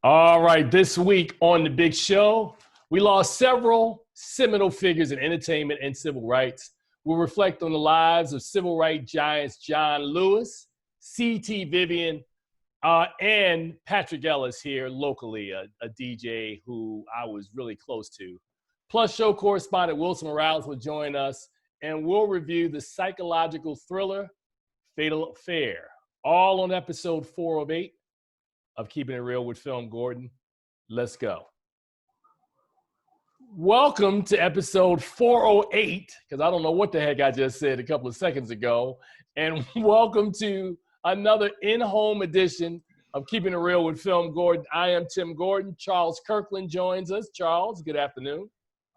All right, this week on The Big Show, we lost several seminal figures in entertainment and civil rights. We'll reflect on the lives of civil rights giants John Lewis, C.T. Vivian, and Patrick Ellis here locally, a DJ who I was really close to. Plus, show correspondent Wilson Morales will join us, and we'll review the psychological thriller Fatal Affair, all on episode 408 of Keeping It Real with FilmGordon. Let's go. Welcome to episode 408, because I don't know what the heck I just said a couple of seconds ago, and welcome to another in-home edition of Keeping It Real with FilmGordon. I am Tim Gordon. Charles Kirkland joins us. Charles, good afternoon.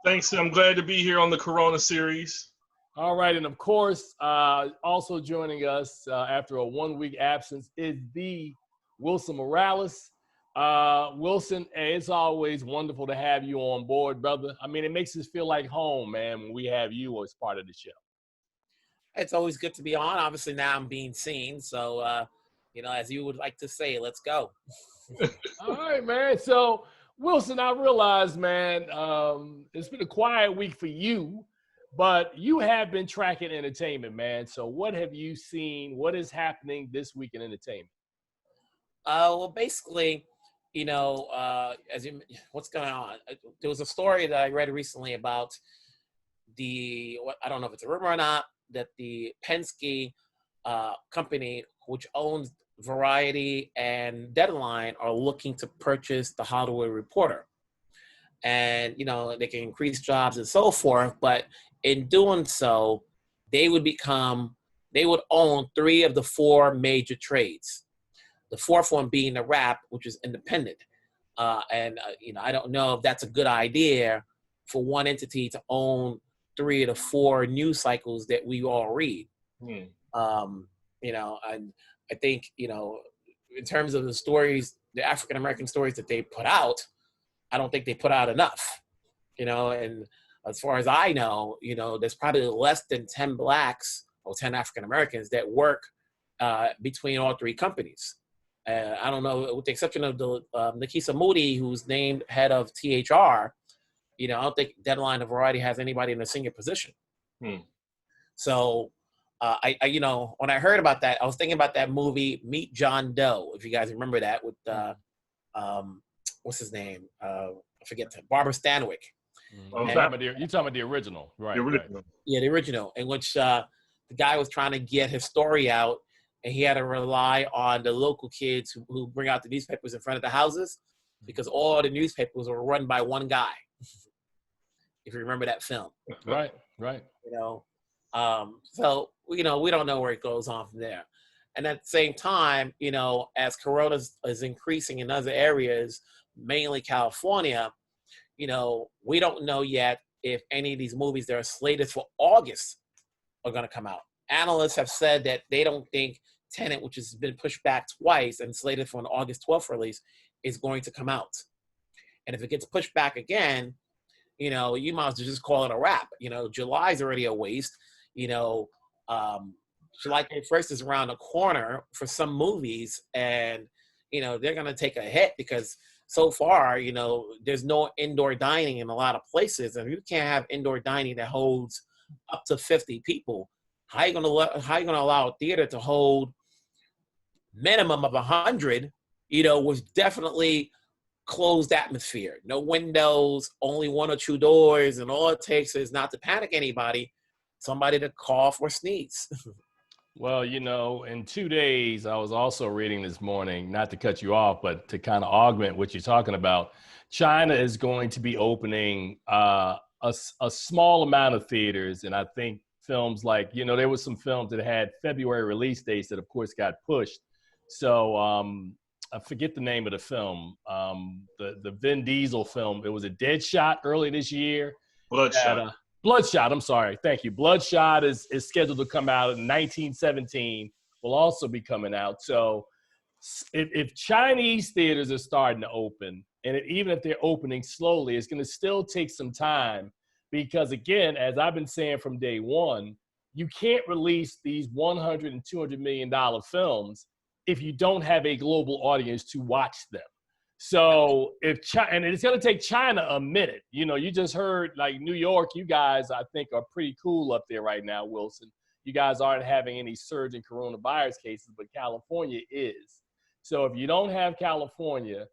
Thanks. I'm glad to be here on the Corona series. All right, and of course, also joining us after a one-week absence is the Wilson Morales. Wilson, it's always wonderful to have you on board, brother. I mean, it makes us feel like home, man, when we have you as part of the show. It's always good to be on. Obviously, now I'm being seen. So, as you would like to say, let's go. All right, man. So, Wilson, I realize, man, it's been a quiet week for you, but you have been tracking entertainment, man. So what have you seen? What is happening this week in entertainment? Well, basically, what's going on? There was a story that I read recently about I don't know if it's a rumor or not, that the Penske company, which owns Variety and Deadline, are looking to purchase the Hollywood Reporter. And, they can increase jobs and so forth. But in doing so, they would own 3 of the 4 major trades. The 4th one being the rap, which is independent. I don't know if that's a good idea for one entity to own 3 of the 4 news cycles that we all read. And I think, in terms of the stories, the African-American stories that they put out, I don't think they put out enough, and as far as I know, there's probably less than 10 blacks or 10 African-Americans that work between all 3 companies. I don't know, with the exception of the Nikisa Moody, who's named head of THR, I don't think Deadline or Variety has anybody in a senior position. So, when I heard about that, I was thinking about that movie, Meet John Doe, if you guys remember that, with, what's his name? I forget, Barbara Stanwyck. You're talking about the original, right? The original. Right. Yeah, the original, in which the guy was trying to get his story out, and he had to rely on the local kids who bring out the newspapers in front of the houses, because all the newspapers were run by one guy. If you remember that film. Right. So, we don't know where it goes on from there. And at the same time, as Corona is increasing in other areas, mainly California, we don't know yet if any of these movies that are slated for August are going to come out. Analysts have said that they don't think Tenet, which has been pushed back twice and slated for an August 12th release, is going to come out. And if it gets pushed back again, you might as well just call it a wrap. July's already a waste. July 31st is around the corner for some movies, and, they're going to take a hit because so far, there's no indoor dining in a lot of places. And if you can't have indoor dining that holds up to 50 people, how are you going to allow a theater to hold minimum of 100, with definitely closed atmosphere, no windows, only 1 or 2 doors, and all it takes is, not to panic anybody, somebody to cough or sneeze. Well, in 2 days, I was also reading this morning, not to cut you off, but to kind of augment what you're talking about. China is going to be opening a small amount of theaters, and I think films like, there was some films that had February release dates that, of course, got pushed. So I forget the name of the film, the Vin Diesel film. It was a Deadshot early this year. Bloodshot. Bloodshot, I'm sorry. Thank you. Bloodshot is scheduled to come out in 1917, will also be coming out. So if Chinese theaters are starting to open, and even if they're opening slowly, it's going to still take some time because, again, as I've been saying from day one, you can't release these $100 and $200 million films if you don't have a global audience to watch them. So if China, and it's going to take China a minute. You know, you just heard like New York, you guys, I think, are pretty cool up there right now, Wilson. You guys aren't having any surge in coronavirus cases, but California is. So if you don't have California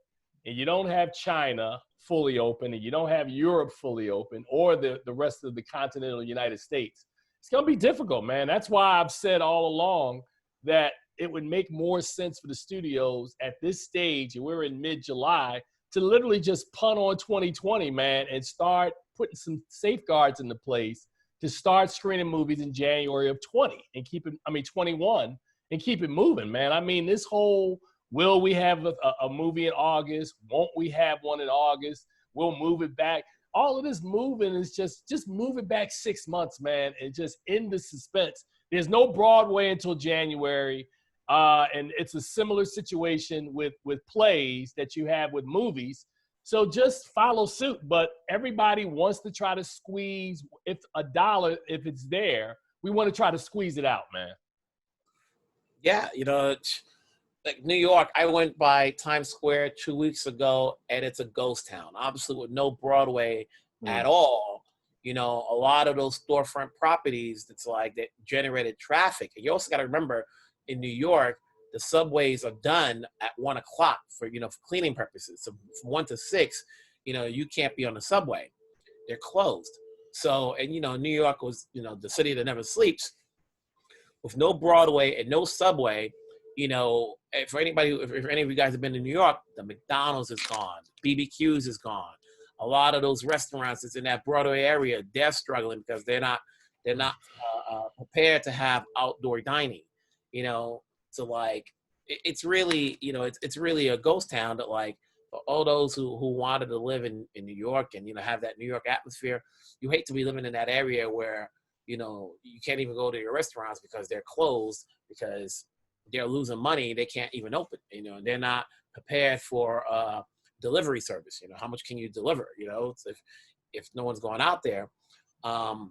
and you don't have China fully open and you don't have Europe fully open or the rest of the continental United States, it's going to be difficult, man. That's why I've said all along that it would make more sense for the studios at this stage, and we're in mid-July, to literally just punt on 2020, man, and start putting some safeguards into place to start screening movies in January of 21, and keep it moving, man. I mean, this whole, will we have a movie in August? Won't we have one in August? We'll move it back. All of this moving is just move it back 6 months, man, and just end the suspense. There's no Broadway until January. And it's a similar situation with plays that you have with movies. So just follow suit. But everybody wants to try to squeeze, if a dollar, if it's there, we want to try to squeeze it out, man. Yeah, you know, like New York, I went by Times Square 2 weeks ago, and it's a ghost town. Obviously, with no Broadway at all. You know, a lot of those storefront properties, it's like that generated traffic. And you also got to remember, in New York, the subways are done at 1 o'clock for cleaning purposes. So from 1 to 6, you can't be on the subway. They're closed. So, and New York was, the city that never sleeps. With no Broadway and no subway, if any of you guys have been to New York, the McDonald's is gone, BBQ's is gone. A lot of those restaurants that's in that Broadway area, they're struggling because they're not prepared to have outdoor dining. So like it's really, it's really a ghost town that, like, for all those who wanted to live in New York and have that New York atmosphere, you hate to be living in that area where you can't even go to your restaurants because they're closed, because they're losing money. They can't even open. They're not prepared for delivery service. How much can you deliver? If no one's going out there. So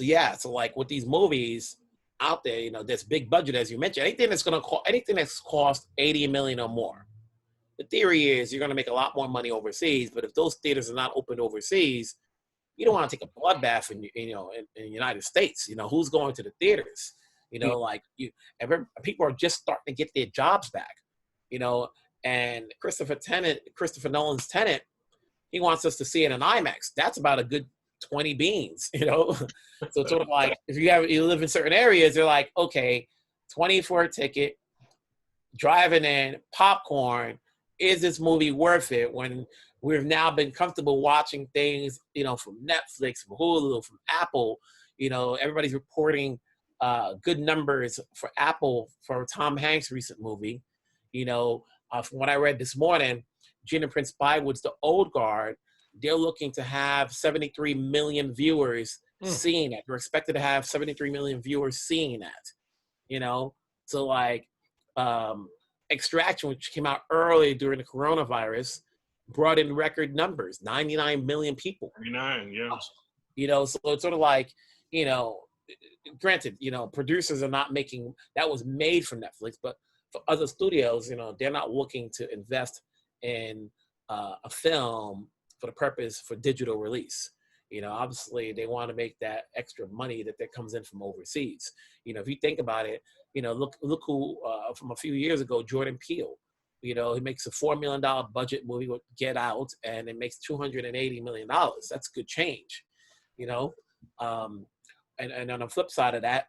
yeah, so like with these movies out there, this big budget, as you mentioned, anything that's cost $80 million or more. The theory is you're going to make a lot more money overseas, but if those theaters are not open overseas, you don't want to take a bloodbath in the United States. Who's going to the theaters? People are just starting to get their jobs back. And Christopher Nolan's Tenet, he wants us to see it in IMAX. That's about a good 20 beans, So it's sort of like, if you live in certain areas, they're like, okay, 20 for a ticket, driving in, popcorn. Is this movie worth it when we've now been comfortable watching things, from Netflix, from Hulu, from Apple? Everybody's reporting good numbers for Apple for Tom Hanks' recent movie. From what I read this morning, Gina Prince Bywood's The Old Guard, they're looking to have 73 million viewers seeing it. They're expected to have 73 million viewers seeing that. So like Extraction, which came out early during the coronavirus, brought in record numbers, 99 million people. 99, yeah. So it's sort of like, granted, producers are not making, that was made for Netflix, but for other studios, they're not looking to invest in a film for the purpose for digital release. Obviously they want to make that extra money that comes in from overseas. If you think about it, look who from a few years ago, Jordan Peele. He makes a $4 million budget movie with Get Out, and it makes $280 million. That's good change, And on the flip side of that,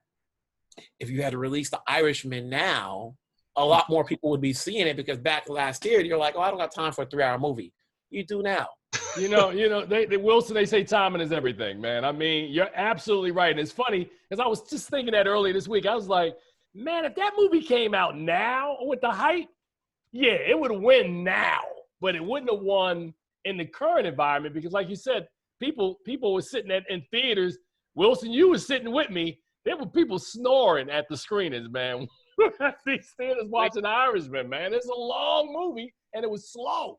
if you had to release The Irishman now, a lot more people would be seeing it, because back last year, you're like, oh, I don't got time for a 3-hour movie. You do now. Wilson, they say timing is everything, man. I mean, you're absolutely right. And it's funny, because I was just thinking that earlier this week. I was like, man, if that movie came out now with the hype, yeah, it would win now. But it wouldn't have won in the current environment, because like you said, people were sitting in theaters. Wilson, you were sitting with me. There were people snoring at the screenings, man. These theaters watching The Irishman, man. It's a long movie, and it was slow.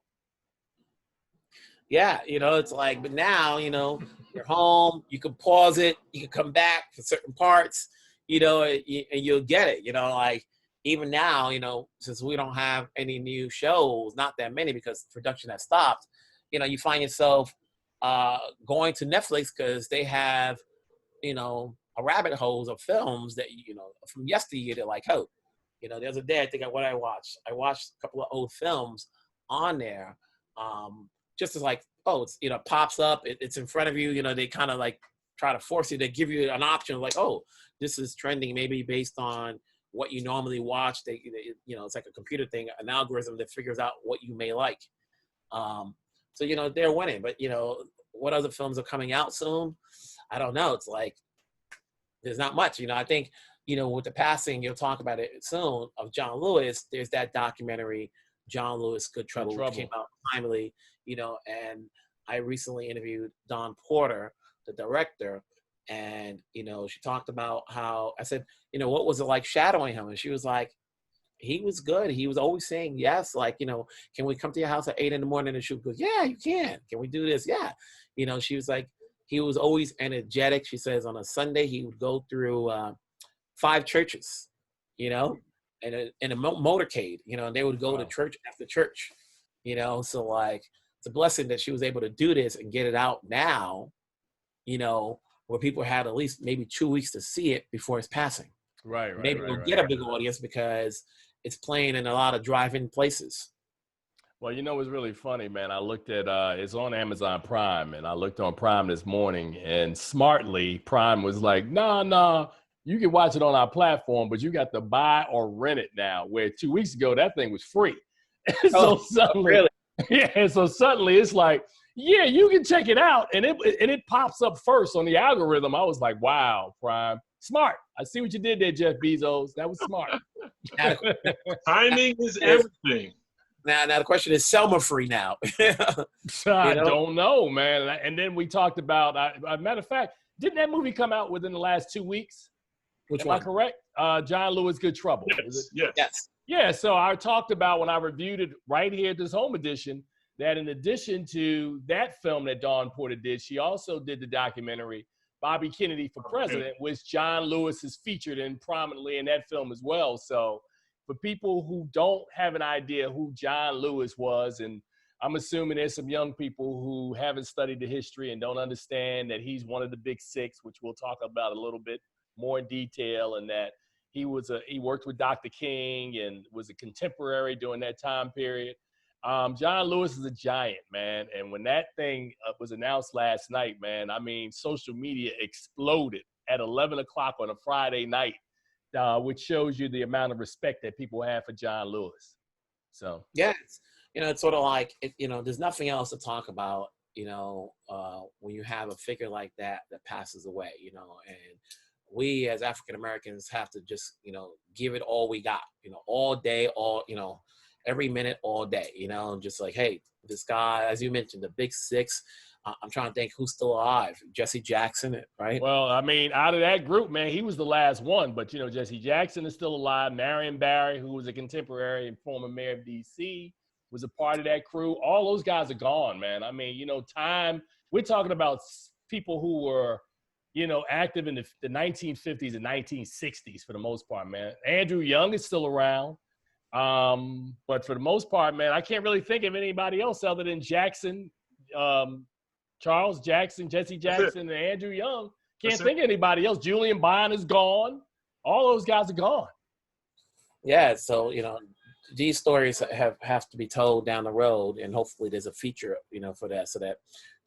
Yeah, it's like, but now, you're home, you can pause it, you can come back for certain parts, and you'll get it, like, even now, you know, since we don't have any new shows, not that many because production has stopped, you know, you find yourself going to Netflix because they have, you know, a rabbit hole of films that, you know, from yesteryear that like, oh, you know, there's a day I think what I watched. I watched a couple of old films on there, just as like, oh, it's, you know, pops up, it's in front of you, you know, they kind of like try to force you to give you an option like, oh, this is trending maybe based on what you normally watch. They, you know, it's like a computer thing, an algorithm that figures out what you may like. So, you know, they're winning, but, you know, what other films are coming out soon? I don't know. It's like, there's not much, you know. I think, you know, with the passing, you'll talk about it soon, of John Lewis, there's that documentary, John Lewis, Good Trouble, which came out timely, you know, and I recently interviewed Dawn Porter, the director, and, you know, she talked about how, I said, you know, what was it like shadowing him? And she was like, he was good. He was always saying yes. Like, you know, can we come to your house at 8 a.m? And she would go, yeah, you can. Can we do this? Yeah. You know, she was like, he was always energetic. She says on a Sunday, he would go through 5 churches, you know, in a motorcade, you know, and they would go to church after church, you know. So like, it's a blessing that she was able to do this and get it out now, you know, where people had at least maybe 2 weeks to see it before its passing. Right. Maybe we'll get a big audience because it's playing in a lot of drive-in places. Well, you know, it's really funny, man. I looked at, it's on Amazon Prime, and I looked on Prime this morning, and smartly, Prime was like, nah, you can watch it on our platform, but you got to buy or rent it now, where 2 weeks ago, that thing was free. So suddenly, really? Yeah, so suddenly it's like, yeah, you can check it out, and it pops up first on the algorithm. I was like, wow, Prime, smart. I see what you did there, Jeff Bezos. That was smart. Timing is everything. Now the question is, Selma free now? I don't know, man. And then we talked about, matter of fact, didn't that movie come out within the last 2 weeks? Which one? Am I correct? John Lewis, Good Trouble. Yes. Yeah, so I talked about when I reviewed it right here at this home edition, that in addition to that film that Dawn Porter did, she also did the documentary Bobby Kennedy for President, which John Lewis is featured in prominently in that film as well. So for people who don't have an idea who John Lewis was, and I'm assuming there's some young people who haven't studied the history and don't understand that he's one of the big 6, which we'll talk about a little bit more in detail, and that he worked with Dr. King and was a contemporary during that time period. John Lewis is a giant, man. And when that thing was announced last night, man, I mean, social media exploded at 11 o'clock on a Friday night, which shows you the amount of respect that people have for John Lewis. So, yeah, it's sort of like, there's nothing else to talk about, when you have a figure like that passes away, and we as African Americans have to just, give it all we got, all day, every minute, all day, just like, hey, this guy, as you mentioned, the big 6, I'm trying to think who's still alive. Jesse Jackson, right? Well, I mean, out of that group, man, he was the last one. But, Jesse Jackson is still alive. Marion Barry, who was a contemporary and former mayor of D.C., was a part of that crew. All those guys are gone, man. I mean, we're talking about people who were, active in the 1950s and 1960s for the most part, man. Andrew Young is still around. But for the most part, man, I can't really think of anybody else other than Jackson, Charles Jackson, Jesse Jackson, and Andrew Young. Can't think of anybody else. Julian Bond is gone. All those guys are gone. Yeah, so, these stories have to be told down the road, and hopefully there's a feature, for that, so that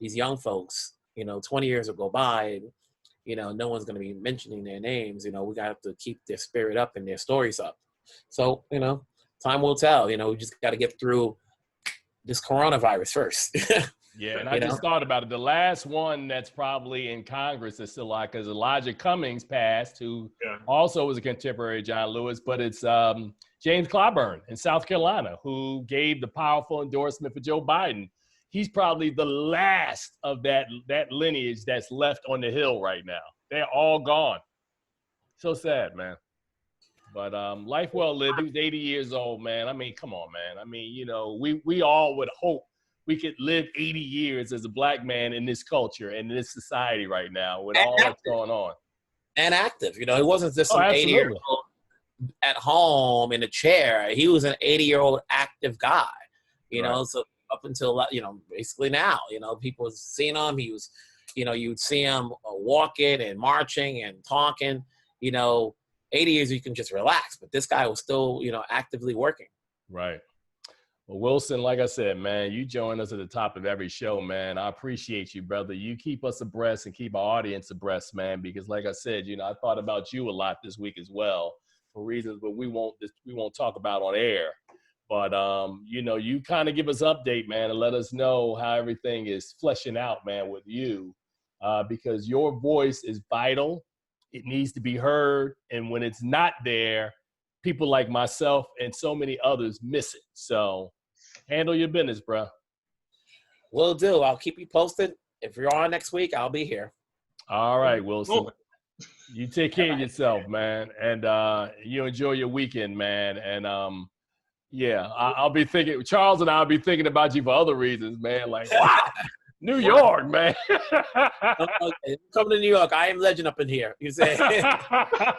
these young folks, 20 years will go by, and, no one's going to be mentioning their names. We got to keep their spirit up and their stories up. So, time will tell. We just got to get through this coronavirus first. Yeah, and I just thought about it. The last one that's probably in Congress that's still alive, because Elijah Cummings passed, who also was a contemporary of John Lewis, but it's James Clyburn in South Carolina, who gave the powerful endorsement for Joe Biden. He's probably the last of that lineage that's left on the Hill right now. They're all gone. So sad, man. But life well lived. He was 80 years old, man. I mean, come on, man. I mean, we all would hope we could live 80 years as a black man in this culture and in this society right now with all that's going on. And active. It wasn't just some 80-year-old at home in a chair. He was an 80-year-old active guy, you know, so up until, you know, basically now, you know, people seen him. He was, you know, you'd see him walking and marching and talking, you know. 80 years, you can just relax. But this guy was still, you know, actively working. Right. Well, Wilson, like I said, man, you join us at the top of every show, man. I appreciate you, brother. You keep us abreast and keep our audience abreast, man, because like I said, you know, I thought about you a lot this week as well for reasons but we won't talk about on air. But, you know, you kind of give us update, man, and let us know how everything is fleshing out, man, with you, because your voice is vital. It needs to be heard. And when it's not there, people like myself and so many others miss it. So handle your business, bro. Will do. I'll keep you posted. If you're on next week, I'll be here. All right, Wilson. You take care of yourself, man. And you enjoy your weekend, man. And yeah, I'll be thinking, Charles and I'll be thinking about you for other reasons, man. Like, wow. New York, man. Okay. Come to New York. I am legend up in here. You say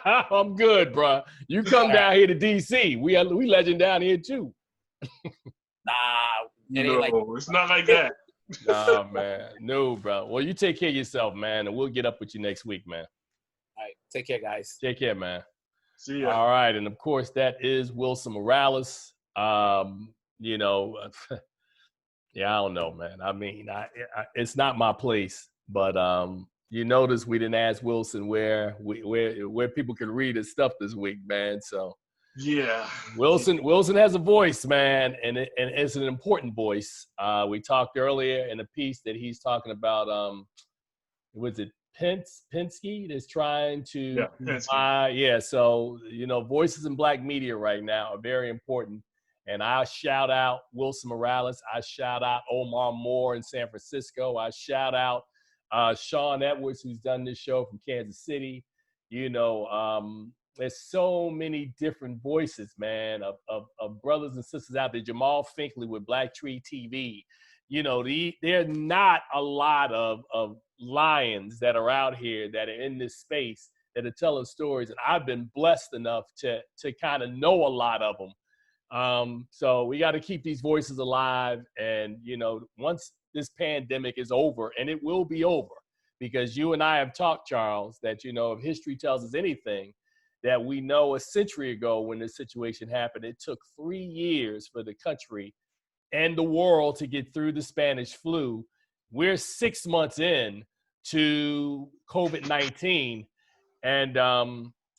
I'm good, bro. You come down here to DC. We legend down here too. Nah, no, it's not like that. Nah, man. No, bro. Well, you take care of yourself, man, and we'll get up with you next week, man. All right. Take care, guys. Take care, man. See ya. All right, and of course that is Wilson Morales. You know. Yeah, I don't know, man. I mean, it's not my place, but you notice we didn't ask Wilson where people can read his stuff this week, man. So yeah, Wilson has a voice, man, and it's an important voice. We talked earlier in a piece that he's talking about. Was it Penske that's trying to buy? Yeah, so you know, voices in Black media right now are very important. And I shout out Wilson Morales. I shout out Omar Moore in San Francisco. I shout out Sean Edwards, who's done this show from Kansas City. You know, there's so many different voices, man, of brothers and sisters out there. Jamal Finkley with Black Tree TV. You know, there are not a lot of lions that are out here that are in this space that are telling stories. And I've been blessed enough to kind of know a lot of them. So we got to keep these voices alive. And, you know, once this pandemic is over, and it will be over, because you and I have talked, Charles, that, you know, if history tells us anything, that we know a century ago when this situation happened, it took 3 years for the country and the world to get through the Spanish flu. We're 6 months in to COVID-19. And,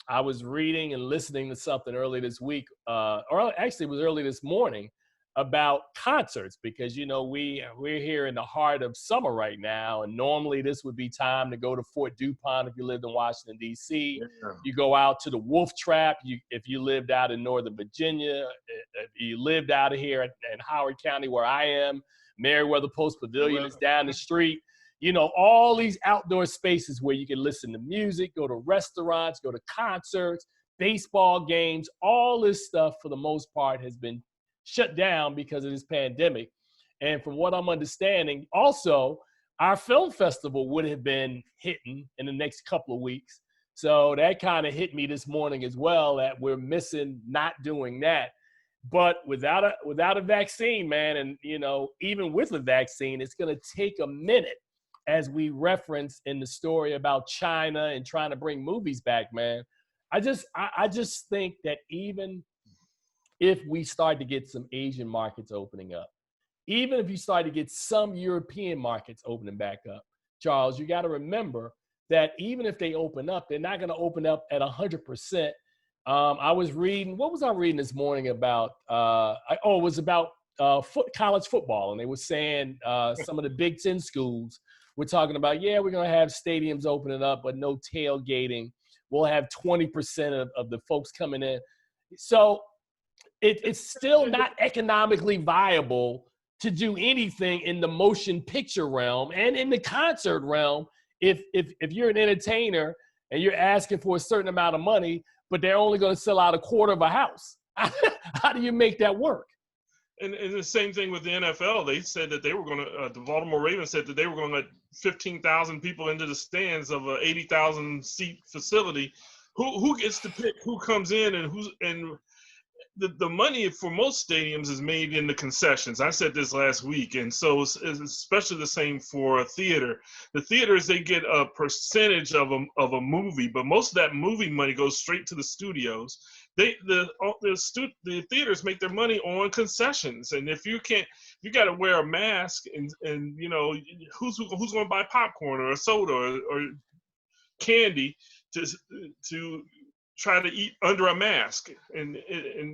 I was reading and listening to something early this week, or actually it was early this morning, about concerts, because, you know, we're here in the heart of summer right now, and normally this would be time to go to Fort DuPont if you lived in Washington, D.C. Yeah. You go out to the Wolf Trap if you lived out in Northern Virginia, if you lived out of here in Howard County where I am. Meriwether Post Pavilion is down the street. You know, all these outdoor spaces where you can listen to music, go to restaurants, go to concerts, baseball games, all this stuff for the most part has been shut down because of this pandemic. And from what I'm understanding, also, our film festival would have been hitting in the next couple of weeks. So that kind of hit me this morning as well, that we're missing not doing that. But without a vaccine, man, and, you know, even with a vaccine, it's going to take a minute. As we reference in the story about China and trying to bring movies back, man, I just think that even if we start to get some Asian markets opening up, even if you start to get some European markets opening back up, Charles, you got to remember that even if they open up, they're not going to open up at 100%. I was reading, what was I reading this morning about? It was about college football, and they were saying some of the Big Ten schools were talking about, yeah, we're going to have stadiums opening up, but no tailgating. We'll have 20% of the folks coming in. So it's still not economically viable to do anything in the motion picture realm and in the concert realm if you're an entertainer and you're asking for a certain amount of money, but they're only going to sell out a quarter of a house. How do you make that work? And the same thing with the NFL. They said that they were going to, the Baltimore Ravens said that they were going to let 15,000 people into the stands of an 80,000 seat facility. who gets to pick who comes in and who's and the money for most stadiums is made in the concessions. I said this last week, and so it's especially the same for a theater. The theaters, they get a percentage of a movie, but most of that movie money goes straight to the studios. The theaters make their money on concessions, and if you can't, you got to wear a mask, and you know who's going to buy popcorn or a soda or candy to try to eat under a mask, and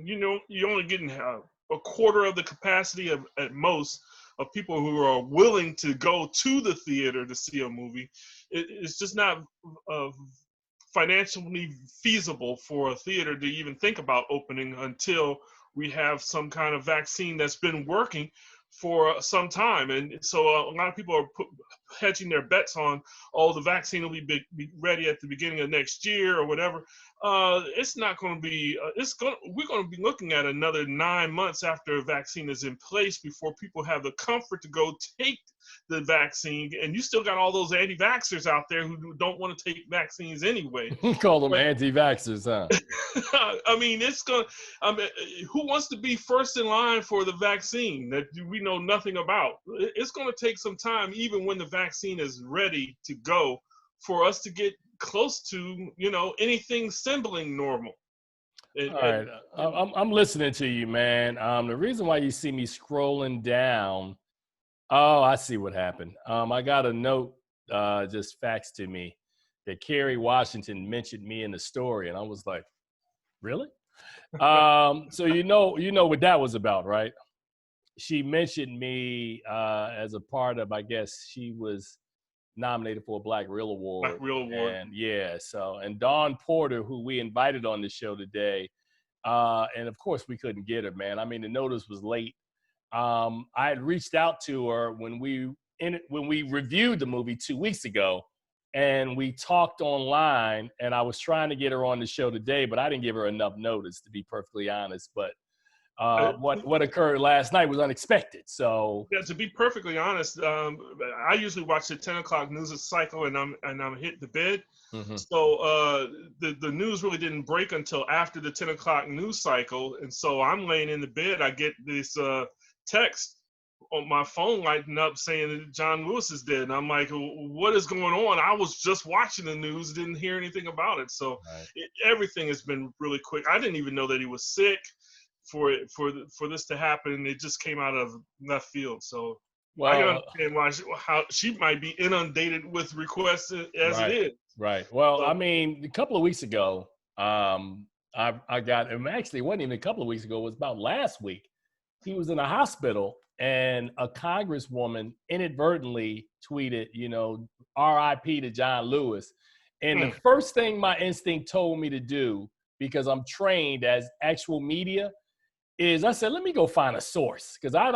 you know you're only getting a quarter of the capacity of at most of people who are willing to go to the theater to see a movie. It's just not financially feasible for a theater to even think about opening until we have some kind of vaccine that's been working for some time. And so a lot of people are hedging their bets on, oh, the vaccine will be ready at the beginning of next year or whatever. It's not going to be, we're going to be looking at another 9 months after a vaccine is in place before people have the comfort to go take the vaccine. And you still got all those anti-vaxxers out there who don't want to take vaccines anyway. Call them anti-vaxxers, huh? I mean, who wants to be first in line for the vaccine that we know nothing about? It's going to take some time, even when the vaccine is ready to go, for us to get close to, you know, anything resembling normal. All right, I'm listening to you, man. The reason why you see me scrolling down, oh, I see what happened. I got a note just faxed to me that Kerry Washington mentioned me in the story, and I was like, really? So you know what that was about, right? She mentioned me as a part of, I guess she was nominated for a Black Real Award. Black Real Award. And yeah, so, and Dawn Porter, who we invited on the show today, and of course we couldn't get her, man. I mean, the notice was late. I had reached out to her when we reviewed the movie 2 weeks ago, and we talked online, and I was trying to get her on the show today, but I didn't give her enough notice, to be perfectly honest. But what occurred last night was unexpected. So yeah, to be perfectly honest, I usually watch the 10 o'clock news cycle, and I'm hit the bed. Mm-hmm. So the news really didn't break until after the 10 o'clock news cycle, and so I'm laying in the bed. I get this text on my phone lighting up saying that John Lewis is dead, and I'm like, what is going on? I was just watching the news, didn't hear anything about it. So everything has been really quick. I didn't even know that he was sick for this to happen. It just came out of left field. So I can understand how she might be inundated with requests as it is. Right. Well, so, I mean, a couple of weeks ago, I got, and actually it wasn't even a couple of weeks ago, it was about last week. He was in a hospital, and a congresswoman inadvertently tweeted, you know, RIP to John Lewis. And the first thing my instinct told me to do, because I'm trained as actual media, is I said, let me go find a source, because I'm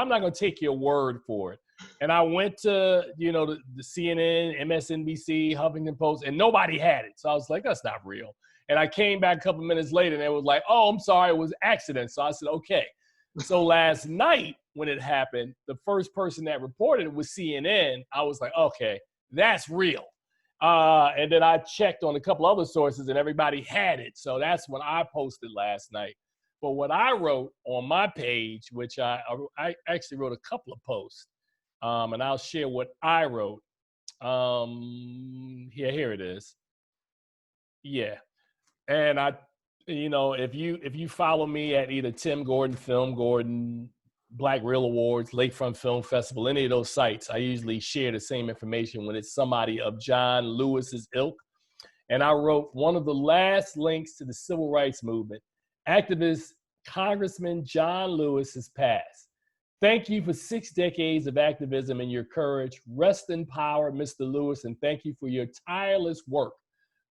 not going to take your word for it. And I went to, you know, the CNN, MSNBC, Huffington Post, and nobody had it. So I was like, that's not real. And I came back a couple minutes later, and it was like, oh, I'm sorry, it was an accident. So I said, okay. So last night when it happened, the first person that reported it was CNN. I was like, okay, that's real. And then I checked on a couple other sources, and everybody had it. So that's when I posted last night. But what I wrote on my page, which I actually wrote a couple of posts, and I'll share what I wrote. Here it is. Yeah. And I, you know, if you follow me at either Tim Gordon, FilmGordon, Black Real Awards, Lakefront Film Festival, any of those sites, I usually share the same information when it's somebody of John Lewis's ilk. And I wrote one of the last links to the civil rights movement. Activist Congressman John Lewis has passed. Thank you for 6 decades of activism and your courage. Rest in power, Mr. Lewis, and thank you for your tireless work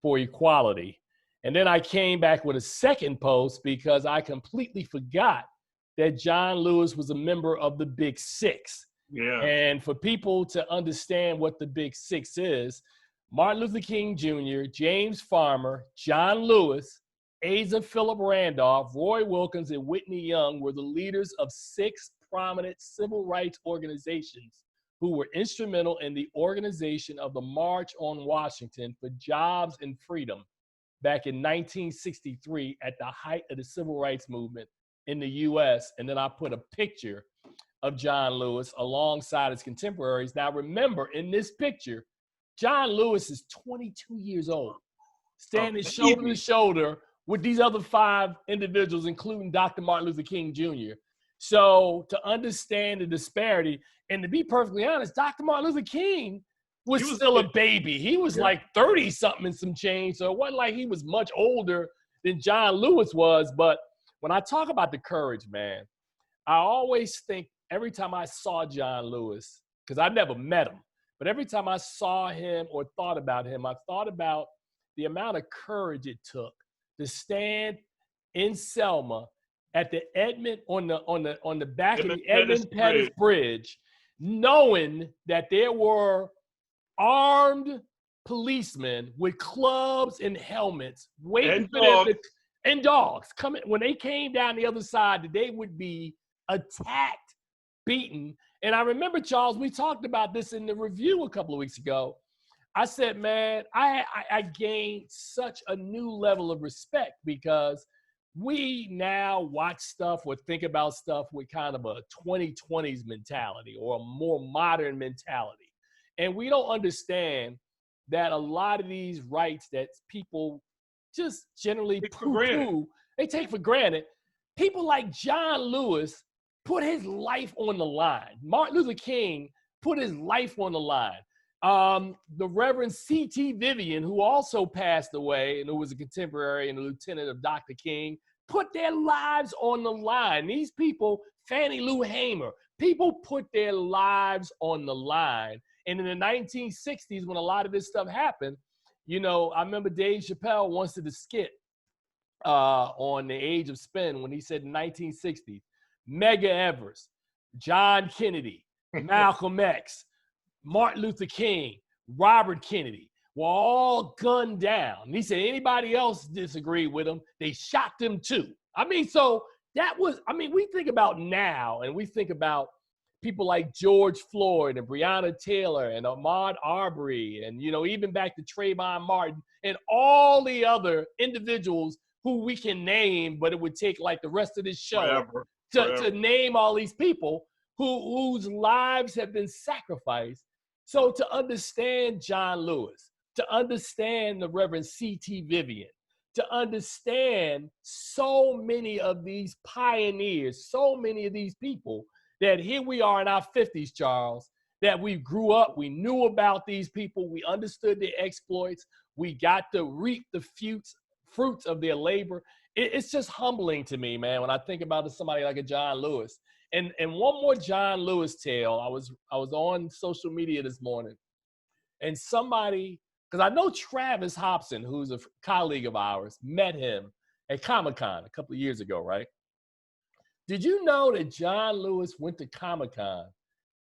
for equality. And then I came back with a second post because I completely forgot that John Lewis was a member of the Big Six. Yeah. And for people to understand what the Big Six is, Martin Luther King Jr., James Farmer, John Lewis, Asa Philip Randolph, Roy Wilkins, and Whitney Young were the leaders of 6 prominent civil rights organizations who were instrumental in the organization of the March on Washington for Jobs and Freedom, back in 1963 at the height of the civil rights movement in the U.S. And then I put a picture of John Lewis alongside his contemporaries. Now, remember, in this picture, John Lewis is 22 years old, standing shoulder to shoulder with these other 5 individuals, including Dr. Martin Luther King Jr. So to understand the disparity, and to be perfectly honest, Dr. Martin Luther King was still a baby. He was like 30-something and some change, so it wasn't like he was much older than John Lewis was. But when I talk about the courage, man, I always think every time I saw John Lewis, because I never met him, but every time I saw him or thought about him, I thought about the amount of courage it took to stand in Selma at the on the back of the Edmund Pettus Bridge, knowing that there were armed policemen with clubs and helmets waiting for them and dogs coming. When they came down the other side, that they would be attacked, beaten. And I remember, Charles, we talked about this in the review a couple of weeks ago. I said, man, I gained such a new level of respect because we now watch stuff or think about stuff with kind of a 2020s mentality or a more modern mentality. And we don't understand that a lot of these rights that people just generally poo-poo, they take for granted. People like John Lewis put his life on the line. Martin Luther King put his life on the line. The Reverend C.T. Vivian, who also passed away and who was a contemporary and a lieutenant of Dr. King, put their lives on the line. These people, Fannie Lou Hamer, people put their lives on the line. And in the 1960s, when a lot of this stuff happened, you know, I remember Dave Chappelle once did a skit on The Age of Spin when he said in 1960s, Medgar Evers, John Kennedy, Malcolm X, Martin Luther King, Robert Kennedy were all gunned down. And he said anybody else disagreed with him, they shot them too. I mean, so that was, I mean, we think about now and we think about people like George Floyd and Breonna Taylor and Ahmaud Arbery and, you know, even back to Trayvon Martin and all the other individuals who we can name, but it would take like the rest of this show to name all these people whose lives have been sacrificed. So to understand John Lewis, to understand the Reverend C.T. Vivian, to understand so many of these pioneers, so many of these people, that here we are in our 50s, Charles, that we grew up, we knew about these people, we understood their exploits, we got to reap the fruits of their labor. It's just humbling to me, man, when I think about somebody like a John Lewis. And one more John Lewis tale. I was on social media this morning, and somebody, because I know Travis Hobson, who's a colleague of ours, met him at Comic-Con a couple of years ago, right? Did you know that John Lewis went to Comic-Con?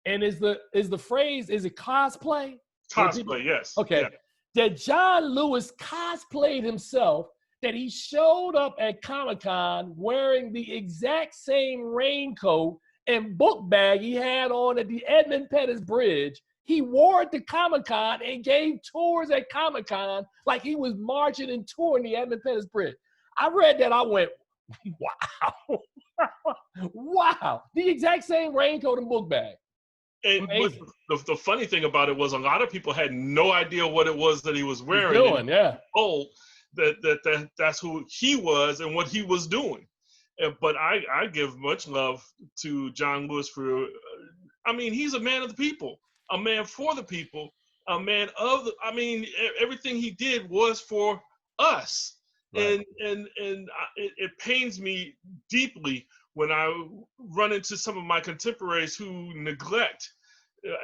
And is the phrase, is it cosplay? Cosplay, yes. Okay. Yeah. That John Lewis cosplayed himself, that he showed up at Comic-Con wearing the exact same raincoat and book bag he had on at the Edmund Pettus Bridge. He wore it to Comic-Con and gave tours at Comic-Con like he was marching and touring the Edmund Pettus Bridge. I read that, I went, wow. Wow. The exact same raincoat and book bag. And the funny thing about it was a lot of people had no idea what it was that he was wearing. That's who he was and what he was doing. But I give much love to John Lewis for, I mean, he's a man of the people, a man for the people, a man of the, I mean, everything he did was for us. Right. And it pains me deeply when I run into some of my contemporaries who neglect,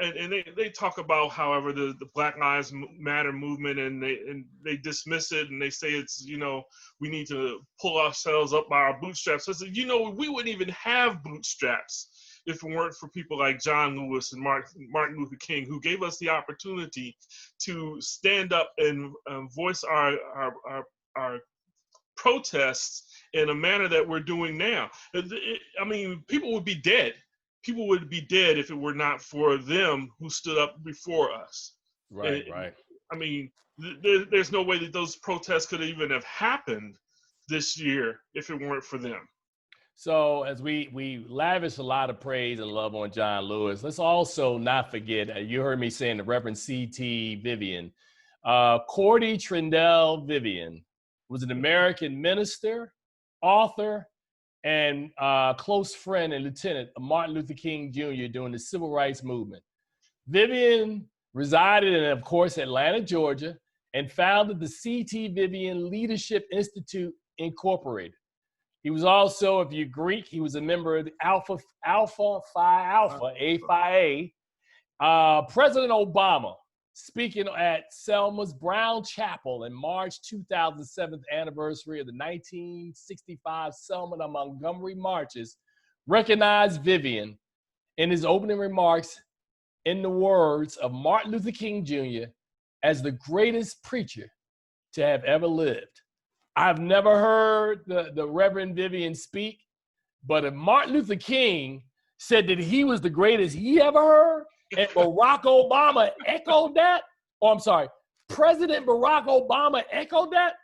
and they talk about, however, the Black Lives Matter movement, and they dismiss it, and they say it's, you know, we need to pull ourselves up by our bootstraps. I said, you know, we wouldn't even have bootstraps if it weren't for people like John Lewis and Martin Luther King, who gave us the opportunity to stand up and voice our protests in a manner that we're doing now. I mean, people would be dead. People would be dead if it were not for them who stood up before us. Right, right. I mean, there's no way that those protests could even have happened this year if it weren't for them. So as we lavish a lot of praise and love on John Lewis, let's also not forget, you heard me saying the Reverend C.T. Vivian. Cordy Trindell Vivian was an American minister, author, and close friend and lieutenant of Martin Luther King Jr. during the Civil Rights Movement. Vivian resided in, of course, Atlanta, Georgia, and founded the C.T. Vivian Leadership Institute, Incorporated. He was also, if you're Greek, he was a member of the Alpha Phi Alpha, A Phi A. President Obama, speaking at Selma's Brown Chapel in March 2007th anniversary of the 1965 Selma and Montgomery marches, recognized Vivian in his opening remarks in the words of Martin Luther King Jr. as the greatest preacher to have ever lived. I've never heard the Reverend Vivian speak, but if Martin Luther King said that he was the greatest he ever heard, and Barack Obama echoed that, or I'm sorry, President Barack Obama echoed that,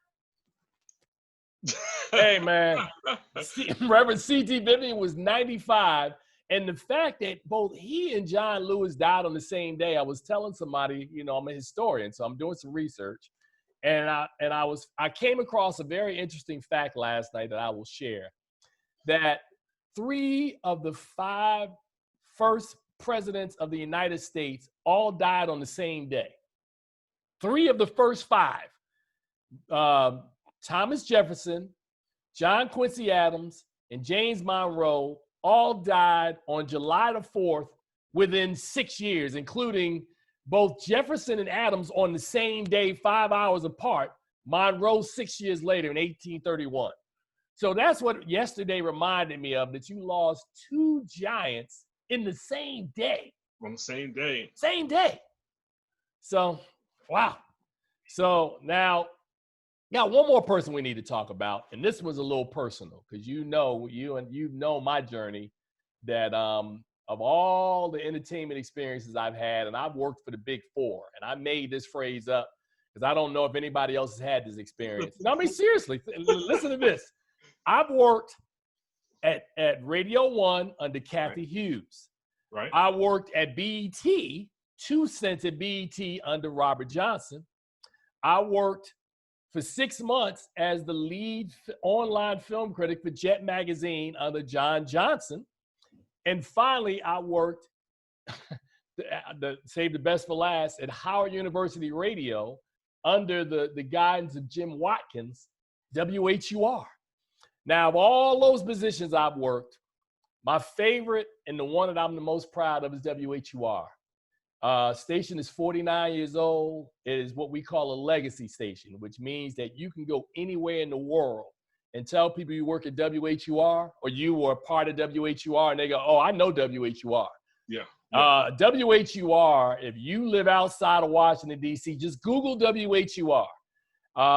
hey man, Reverend C.T. Vivian was 95, and the fact that both he and John Lewis died on the same day, I was telling somebody, you know, I'm a historian, so I'm doing some research. And I came across a very interesting fact last night that I will share, that 3 of the 5 first presidents of the United States all died on the same day. 3 of the first 5, Thomas Jefferson, John Quincy Adams, and James Monroe all died on July the 4th within 6 years, including both Jefferson and Adams on the same day, 5 hours apart. Monroe 6 years later in 1831. So that's what yesterday reminded me of, that you lost 2 giants in the same day. On the same day. Same day. So, wow. So now, got one more person we need to talk about, and this was a little personal, because you know my journey, that of all the entertainment experiences I've had, and I've worked for the Big 4, and I made this phrase up because I don't know if anybody else has had this experience. No, I mean, seriously, listen to this. I've worked at Radio 1 under Kathy Hughes. Right. I worked at BET, 2 cents at BET under Robert Johnson. I worked for 6 months as the lead online film critic for Jet Magazine under John Johnson. And finally, I worked, save the best for last, at Howard University Radio under the guidance of Jim Watkins, WHUR. Now, of all those positions I've worked, my favorite and the one that I'm the most proud of is WHUR. Station is 49 years old. It is what we call a legacy station, which means that you can go anywhere in the world and tell people you work at WHUR or you were a part of WHUR, and they go, oh, I know WHUR. Yeah. WHUR, if you live outside of Washington, D.C., just Google WHUR.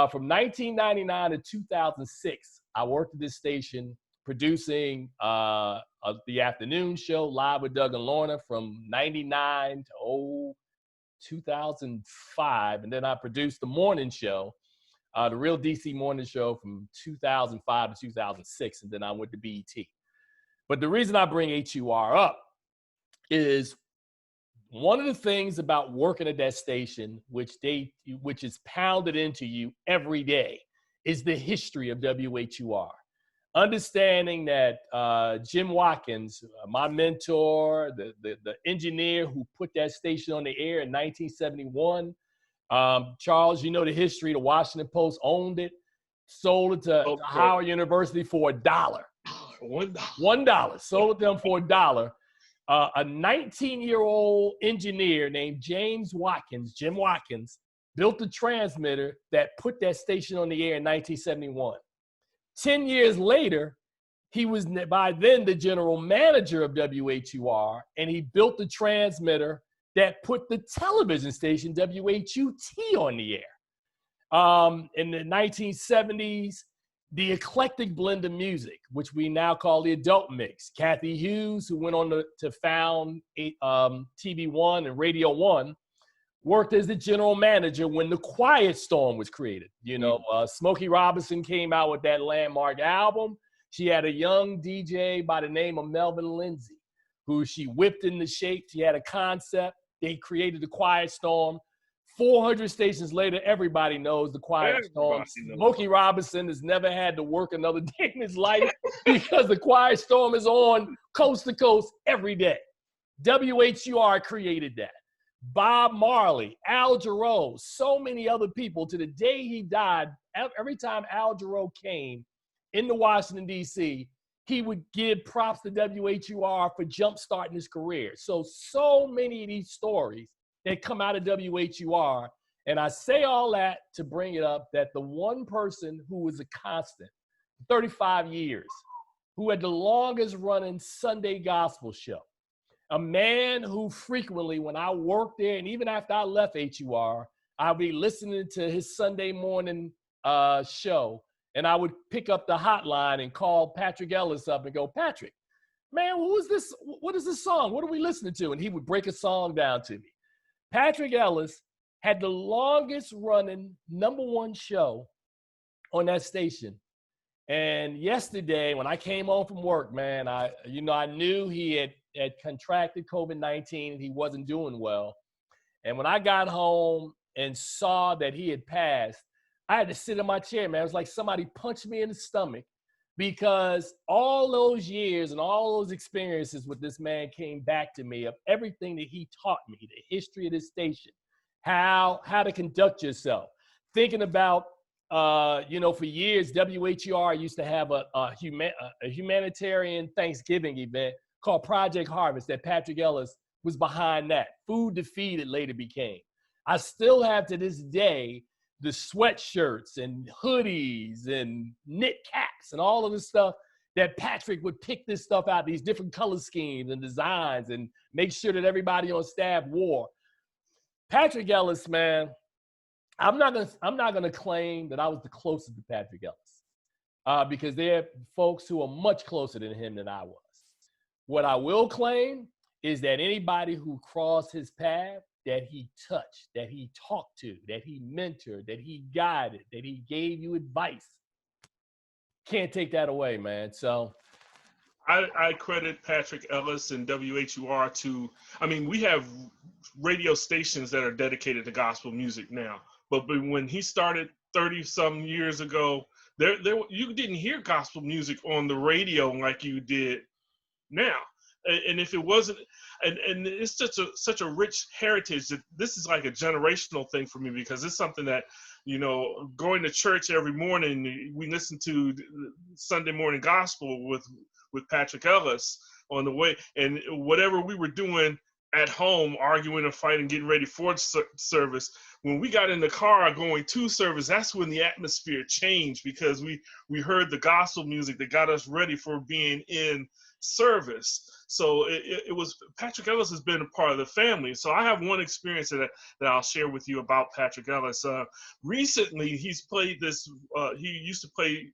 From 1999 to 2006, I worked at this station producing the afternoon show, Live with Doug and Lorna, from 99 to 2005. And then I produced the morning show, the Real DC Morning Show, from 2005 to 2006, and then I went to BET. But the reason I bring HUR up is one of the things about working at that station, which is pounded into you every day, is the history of WHUR. Understanding that Jim Watkins, my mentor, the engineer who put that station on the air in 1971, Charles, you know the history. The Washington Post owned it, sold it to Howard University for $1. $1. Sold it to them for $1. A 19-year-old engineer named Jim Watkins, built the transmitter that put that station on the air in 1971. 10 years later, he was by then the general manager of WHUR, and he built the transmitter that put the television station WHUT on the air. In the 1970s, the eclectic blend of music, which we now call the adult mix. Kathy Hughes, who went on to found TV One and Radio One, worked as the general manager when the Quiet Storm was created. You know, Smokey Robinson came out with that landmark album. She had a young DJ by the name of Melvin Lindsay, who she whipped into shape. She had a concept. They created the Quiet Storm. 400 stations later, everybody knows the Quiet Storm. Smokey Robinson has never had to work another day in his life because the Quiet Storm is on coast to coast every day. WHUR created that. Bob Marley, Al Jarreau, so many other people. To the day he died, every time Al Jarreau came into Washington, D.C., he would give props to WHUR for jumpstarting his career. So many of these stories that come out of WHUR. And I say all that to bring it up that the one person who was a constant, 35 years, who had the longest running Sunday gospel show, a man who frequently, when I worked there, and even after I left HUR, I'd be listening to his Sunday morning show, and I would pick up the hotline and call Patrick Ellis up and go, Patrick, man, who is this? What is this song? What are we listening to? And he would break a song down to me. Patrick Ellis had the longest running #1 show on that station. And yesterday, when I came home from work, man, I knew he had contracted COVID-19 and he wasn't doing well. And when I got home and saw that he had passed, I had to sit in my chair, man. It was like somebody punched me in the stomach, because all those years and all those experiences with this man came back to me of everything that he taught me, the history of this station, how to conduct yourself. Thinking about, for years, WHUR used to have a humanitarian Thanksgiving event called Project Harvest that Patrick Ellis was behind that. Food to Feed, it later became. I still have to this day the sweatshirts and hoodies and knit caps and all of this stuff that Patrick would pick this stuff out, these different color schemes and designs, and make sure that everybody on staff wore. Patrick Ellis, man, I'm not gonna claim that I was the closest to Patrick Ellis, because there are folks who are much closer to him than I was. What I will claim is that anybody who crossed his path, that he touched, that he talked to, that he mentored, that he guided, that he gave you advice, can't take that away, man. So I credit Patrick Ellis and WHUR to, we have radio stations that are dedicated to gospel music now. But when he started 30-some years ago, there you didn't hear gospel music on the radio like you did now. And if it wasn't, and it's such a rich heritage that this is like a generational thing for me, because it's something that, going to church every morning, we listen to Sunday morning gospel with Patrick Ellis on the way, and whatever we were doing at home, arguing or fighting, getting ready for service, when we got in the car going to service, that's when the atmosphere changed, because we heard the gospel music that got us ready for being in service. So it was, Patrick Ellis has been a part of the family. So I have one experience that I'll share with you about Patrick Ellis. Recently, he's played this, he used to play,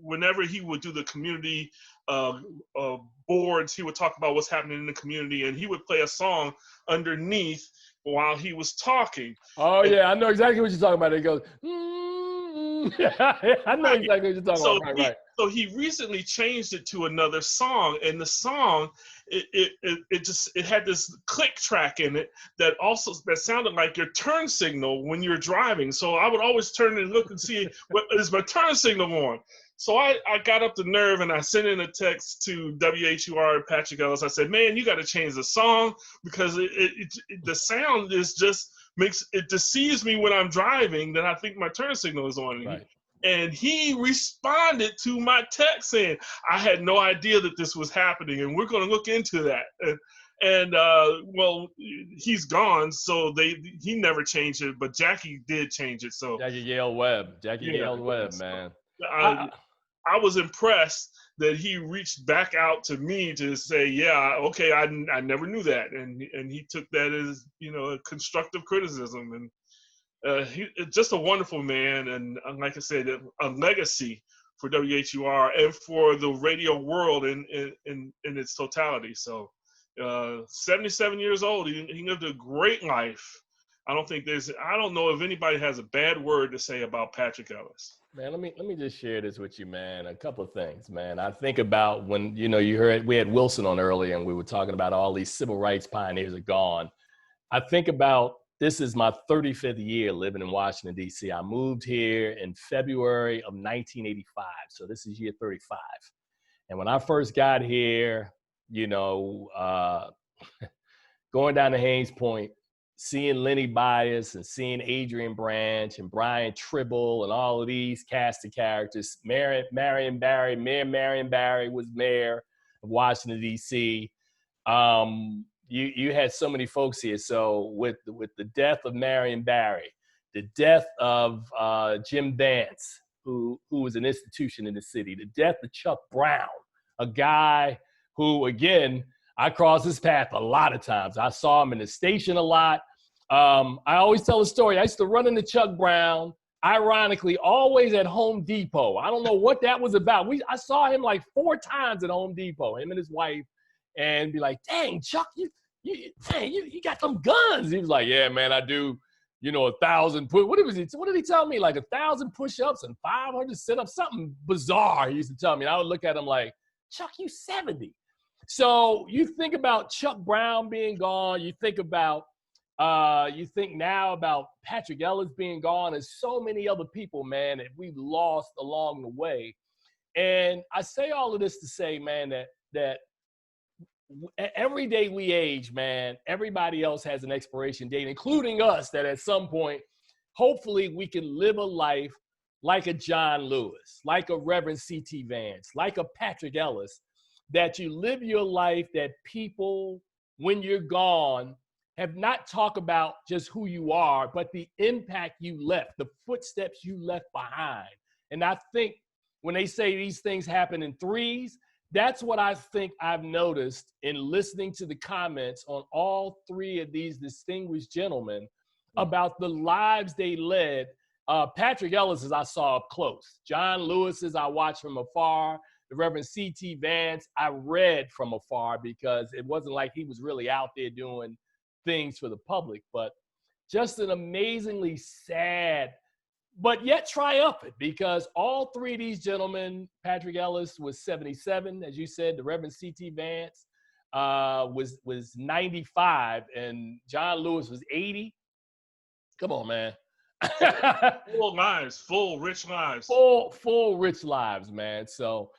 whenever he would do the community boards, he would talk about what's happening in the community, and he would play a song underneath while he was talking. Oh, yeah, I know exactly what you're talking about. It goes, I know exactly what you're talking about. Right. So he recently changed it to another song, and the song, it had this click track in it that sounded like your turn signal when you're driving. So I would always turn and look and see, what is my turn signal on? So I got up the nerve and I sent in a text to WHUR and Patrick Ellis. I said, man, you got to change the song, because the sound is just it deceives me when I'm driving that I think my turn signal is on. Right. And he responded to my text saying, I had no idea that this was happening, and we're going to look into that. And well, he's gone, so he never changed it, but Jackie did change it. So Jackie Yale Webb, man. I was impressed that he reached back out to me to say, yeah, okay, I never knew that, and he took that as a constructive criticism, and he's just a wonderful man, and like I said, a legacy for WHUR and for the radio world in its totality. So 77 years old, he lived a great life, I don't know if anybody has a bad word to say about Patrick Ellis. Man, let me just share this with you, man. A couple of things, man. I think about when, you heard, we had Wilson on earlier and we were talking about all these civil rights pioneers are gone. I think about, this is my 35th year living in Washington, D.C. I moved here in February of 1985. So this is year 35. And when I first got here, going down to Haynes Point, seeing Lenny Bias and seeing Adrian Branch and Brian Tribble and all of these cast of characters, Mayor Marion Barry was mayor of Washington, D.C. You had so many folks here. So with the death of Marion Barry, the death of Jim Vance, who was an institution in the city, the death of Chuck Brown, a guy who, again, I crossed his path a lot of times. I saw him in the station a lot. I always tell a story. I used to run into Chuck Brown, ironically, always at Home Depot. I don't know what that was about. I saw him like 4 times at Home Depot, him and his wife, and be like, dang, Chuck, you got some guns. He was like, yeah, man, I do, 1,000 what did he tell me? Like 1,000 push-ups and 500 sit-ups, something bizarre he used to tell me. And I would look at him like, Chuck, you 70. So you think about Chuck Brown being gone. You think now about Patrick Ellis being gone, and so many other people, man, that we've lost along the way. And I say all of this to say, man, that every day we age, man, everybody else has an expiration date, including us, that at some point, hopefully we can live a life like a John Lewis, like a Reverend C.T. Vance, like a Patrick Ellis, that you live your life that people, when you're gone, have not talked about just who you are, but the impact you left, the footsteps you left behind. And I think when they say these things happen in threes, that's what I think I've noticed in listening to the comments on all 3 of these distinguished gentlemen about the lives they led. Patrick Ellis, I saw up close. John Lewis's, I watched from afar. The Reverend C.T. Vance, I read from afar because it wasn't like he was really out there doing things for the public, but just an amazingly sad, but yet triumphant, because all 3 of these gentlemen, Patrick Ellis was 77, as you said, the Reverend C.T. Vance was 95, and John Lewis was 80. Come on, man. Full lives, full rich lives. Full rich lives, man. So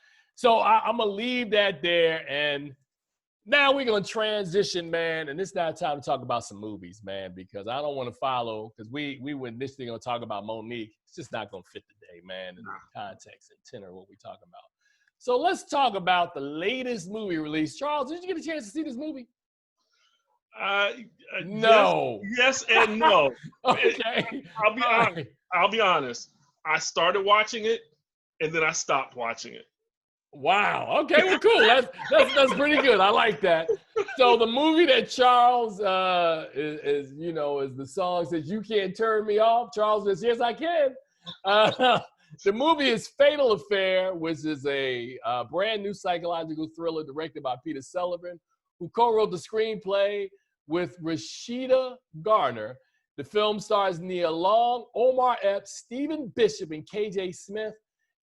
I'm going to leave that there. And now we're going to transition, man. And it's now time to talk about some movies, man, because I don't want to follow, because we were initially going to talk about Monique. It's just not going to fit today, man, in the context and tenor of what we're talking about. So let's talk about the latest movie release. Charles, did you get a chance to see this movie? No. Yes and no. Okay. I'll be honest. I started watching it, and then I stopped watching it. Wow. Okay. Well, cool. That's pretty good. I like that. So the movie that Charles is the song says "You Can't Turn Me Off." Charles says, "Yes, I can." The movie is Fatal Affair, which is a brand new psychological thriller directed by Peter Sullivan, who co-wrote the screenplay with Rashida Garner. The film stars Nia Long, Omar Epps, Stephen Bishop, and KJ Smith,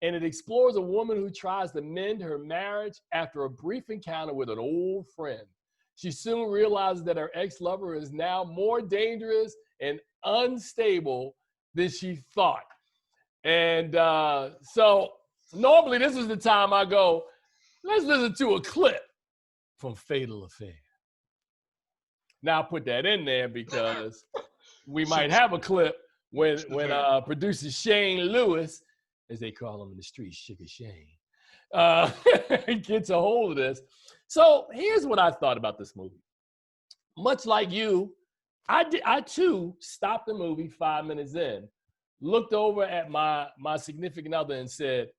and it explores a woman who tries to mend her marriage after a brief encounter with an old friend. She soon realizes that her ex-lover is now more dangerous and unstable than she thought. And so normally this is the time I go, let's listen to a clip from Fatal Affair. Now I'll put that in there because we might have a clip when producer Shane Lewis, as they call him in the streets, Sugar Shane, gets a hold of this. So here's what I thought about this movie. Much like you, I too stopped the movie 5 minutes in, looked over at my significant other and said,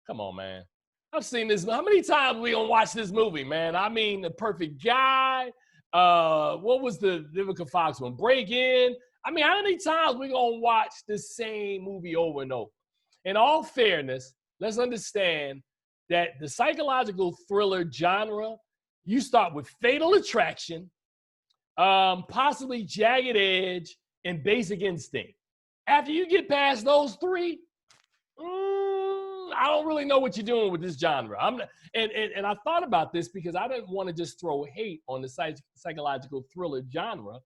come on, man. I've seen this. How many times we gonna watch this movie, man? I mean, The Perfect Guy. What was the Vivica Fox one? Break In. I mean, how many times we gonna watch the same movie over and over? In all fairness, let's understand that the psychological thriller genre, you start with Fatal Attraction, possibly Jagged Edge, and Basic Instinct. After you get past those three, I don't really know what you're doing with this genre. And I thought about this because I didn't want to just throw hate on the psychological thriller genre.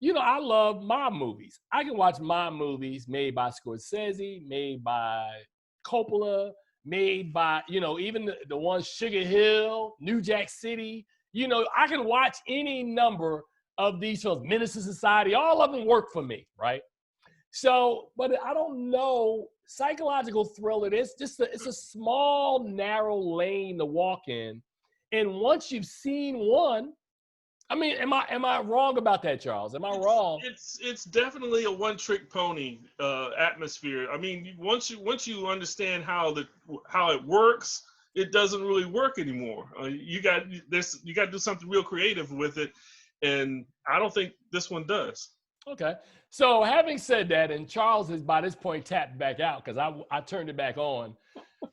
You know, I love mob movies. I can watch mob movies made by Scorsese, made by Coppola, made by, you know, even the ones Sugar Hill, New Jack City. You know, I can watch any number of these films. Menace to Society, all of them work for me, right? So, but I don't know, psychological thriller, it's a small, narrow lane to walk in. And once you've seen one, I mean, am I wrong about that, Charles? Am I wrong? It's definitely a one-trick pony atmosphere. I mean, once you understand how it works, it doesn't really work anymore. You got to do something real creative with it, and I don't think this one does. Okay. So having said that, and Charles has by this point tapped back out because I turned it back on.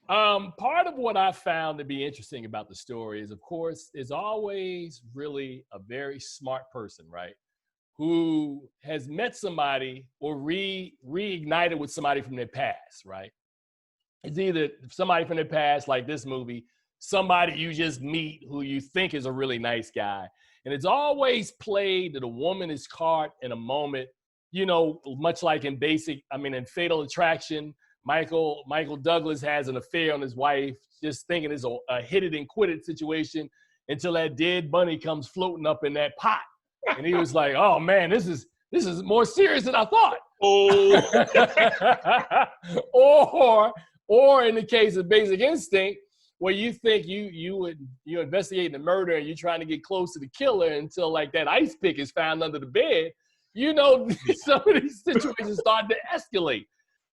Part of what I found to be interesting about the story is, of course, is always really a very smart person, right? Who has met somebody or reignited with somebody from their past, right? It's either somebody from their past, like this movie, somebody you just meet who you think is a really nice guy. And it's always played that a woman is caught in a moment, you know, much like in in Fatal Attraction, Michael Douglas has an affair on his wife, just thinking it's a hit it and quit it situation until that dead bunny comes floating up in that pot. And he was like, oh man, this is more serious than I thought. Oh. Or in the case of Basic Instinct, where you think you're investigating the murder and you're trying to get close to the killer until like that ice pick is found under the bed, you know, some of these situations start to escalate.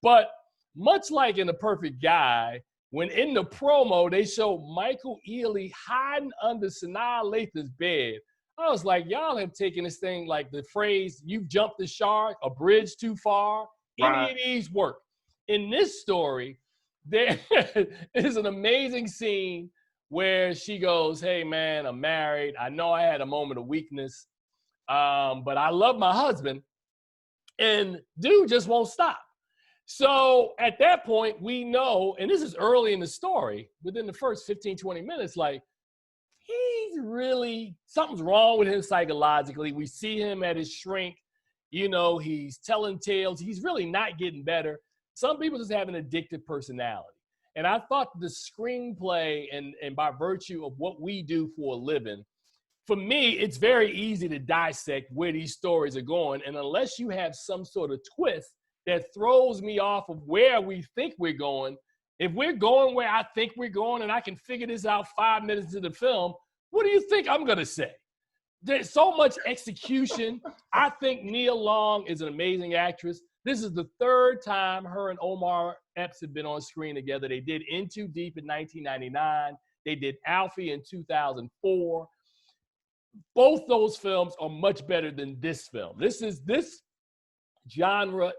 But much like in The Perfect Guy, when in the promo they show Michael Ealy hiding under Sanaa Lathan's bed, I was like, y'all have taken this thing like the phrase, you've jumped the shark, a bridge too far. Any of these work. In this story, there is an amazing scene where she goes, hey man, I'm married. I know I had a moment of weakness, but I love my husband. And dude just won't stop. So at that point, we know, and this is early in the story, within the first 15, 20 minutes, like, something's wrong with him psychologically. We see him at his shrink. You know, he's telling tales. He's really not getting better. Some people just have an addictive personality. And I thought the screenplay and by virtue of what we do for a living, for me, it's very easy to dissect where these stories are going. And unless you have some sort of twist that throws me off of where we think we're going, if we're going where I think we're going and I can figure this out 5 minutes into the film, what do you think I'm going to say? There's so much execution. I think Nia Long is an amazing actress. This is the third time her and Omar Epps have been on screen together. They did In Too Deep in 1999. They did Alfie in 2004. Both those films are much better than this film. This genre,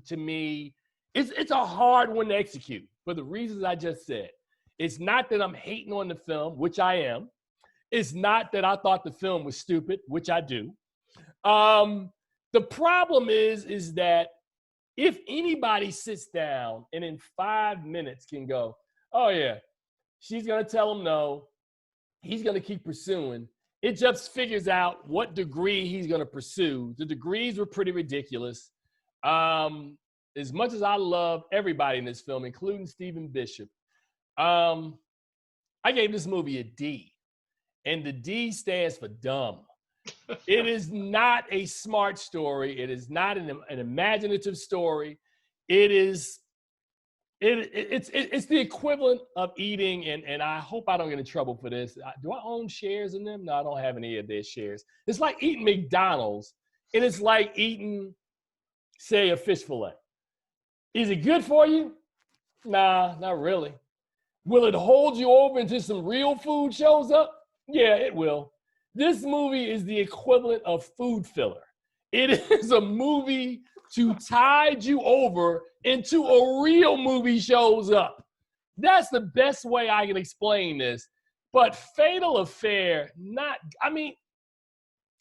to me, it's a hard one to execute for the reasons I just said. It's not that I'm hating on the film, which I am. It's not that I thought the film was stupid, which I do. The problem is that if anybody sits down and in 5 minutes can go, oh yeah, she's gonna tell him no, he's gonna keep pursuing, it just figures out what degree he's gonna pursue. The degrees were pretty ridiculous. As much as I love everybody in this film, including Stephen Bishop, I gave this movie a D. And the D stands for dumb. It is not a smart story. It is not an imaginative story. It's the equivalent of eating, and I hope I don't get in trouble for this. Do I own shares in them? No, I don't have any of their shares. It's like eating McDonald's, and it's like eating, say, a fish fillet. Is it good for you? Nah, not really. Will it hold you over until some real food shows up? Yeah, it will. This movie is the equivalent of food filler. It is a movie to tide you over until a real movie shows up. That's the best way I can explain this. But Fatal Affair,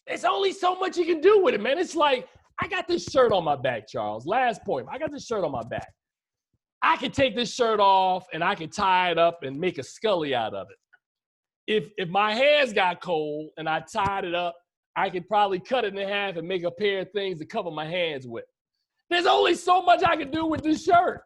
it's only so much you can do with it, man. It's like, I got this shirt on my back, Charles. Last point. I got this shirt on my back. I can take this shirt off and I can tie it up and make a Scully out of it. If my hands got cold and I tied it up, I could probably cut it in half and make a pair of things to cover my hands with. There's only so much I can do with this shirt.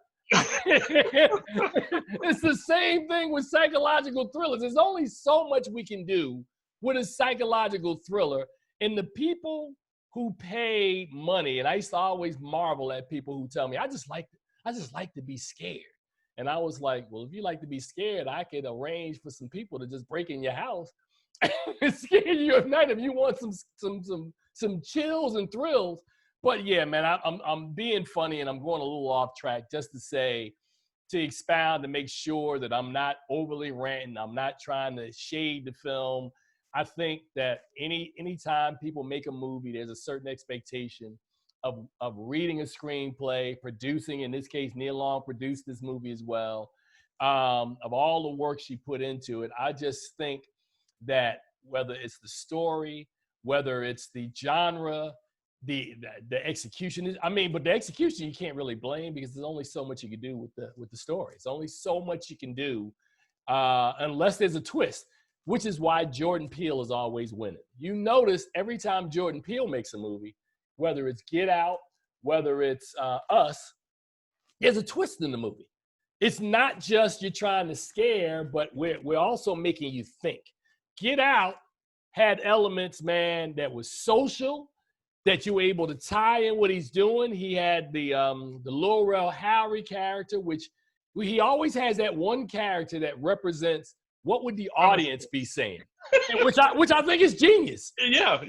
It's the same thing with psychological thrillers. There's only so much we can do with a psychological thriller. And the people who pay money, and I used to always marvel at people who tell me, I just like to be scared. And I was like, well, if you like to be scared, I could arrange for some people to just break in your house and scare you at night if you want some chills and thrills. But yeah, man, I'm being funny and I'm going a little off track just to say, to expound, to make sure that I'm not overly ranting. I'm not trying to shade the film. I think that anytime people make a movie, there's a certain expectation of reading a screenplay, producing. In this case, Nia Long produced this movie as well. Of all the work she put into it, I just think that whether it's the story, whether it's the genre, the execution is, but the execution you can't really blame because there's only so much you can do with the story. It's only so much you can do unless there's a twist, which is why Jordan Peele is always winning. You notice every time Jordan Peele makes a movie, whether it's Get Out, whether it's Us, there's a twist in the movie. It's not just you're trying to scare, but we're also making you think. Get Out had elements, man, that was social, that you were able to tie in what he's doing. He had the Laurel Harry character, which he always has that one character that represents what would the audience be saying, which I think is genius. Yeah.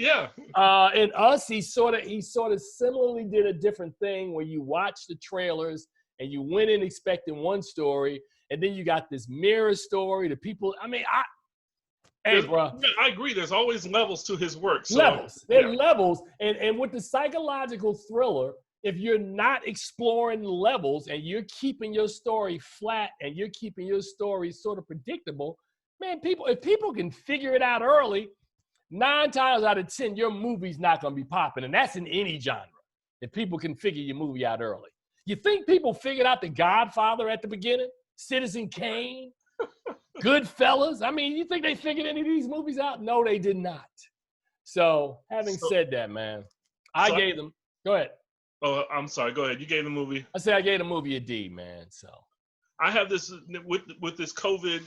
In Us, he sort of similarly did a different thing where you watch the trailers and you went in expecting one story, and then you got this mirror story. The people, hey, bro. I agree. There's always levels to his work. So, levels. There are levels. And with the psychological thriller, if you're not exploring levels and you're keeping your story flat and you're keeping your story sort of predictable, man, if people can figure it out early, 9 times out of 10, your movie's not going to be popping. And that's in any genre, if people can figure your movie out early. You think people figured out The Godfather at the beginning? Citizen Kane? Goodfellas? You think they figured any of these movies out? No, they did not. So, having said that, man, I gave them. Go ahead. Oh, I'm sorry. Go ahead. You gave the movie. I said I gave the movie a D, man. So. I have this with this COVID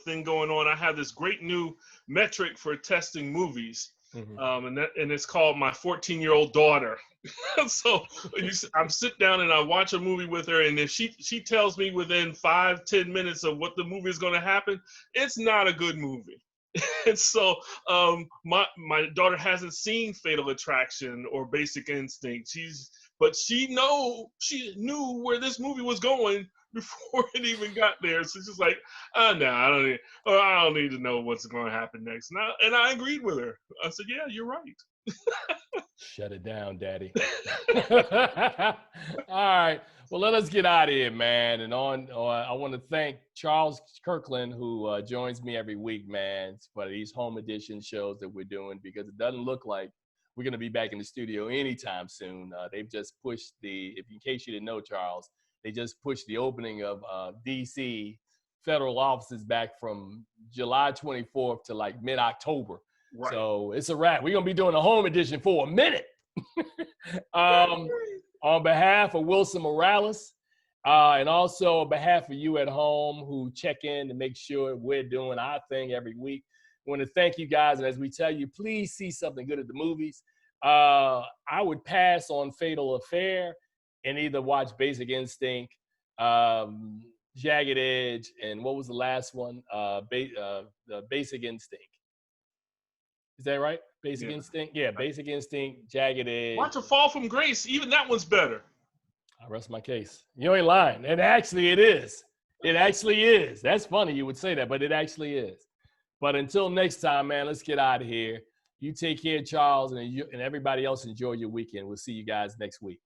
thing going on. I have this great new metric for testing movies, and it's called my 14-year-old daughter. So I'm sit down and I watch a movie with her, and if she tells me within 5-10 minutes of what the movie is going to happen, it's not a good movie. And so my daughter hasn't seen Fatal Attraction or Basic Instinct. But she knew where this movie was going before it even got there. So she's like, I don't need to know what's going to happen next. And I agreed with her. I said, yeah, you're right. Shut it down, Daddy. All right. Well, let us get out of here, man. And I want to thank Charles Kirkland, who joins me every week, man, for these home edition shows that we're doing, because it doesn't look like we're going to be back in the studio anytime soon. They've just pushed in case you didn't know, Charles, they just pushed the opening of D.C. federal offices back from July 24th to like mid-October. Right. So it's a wrap. We're going to be doing a home edition for a minute. On behalf of Wilson Morales, and also on behalf of you at home who check in to make sure we're doing our thing every week, I want to thank you guys. And as we tell you, please see something good at the movies. I would pass on Fatal Affair and either watch Basic Instinct, Jagged Edge, and what was the last one? The Basic Instinct. Is that right? Basic Instinct? Yeah, Basic Instinct, Jagged Edge. Watch A Fall from Grace. Even that one's better. I rest my case. You ain't lying. And actually it is. It actually is. That's funny you would say that, but it actually is. But until next time, man, let's get out of here. You take care, Charles, and everybody else enjoy your weekend. We'll see you guys next week.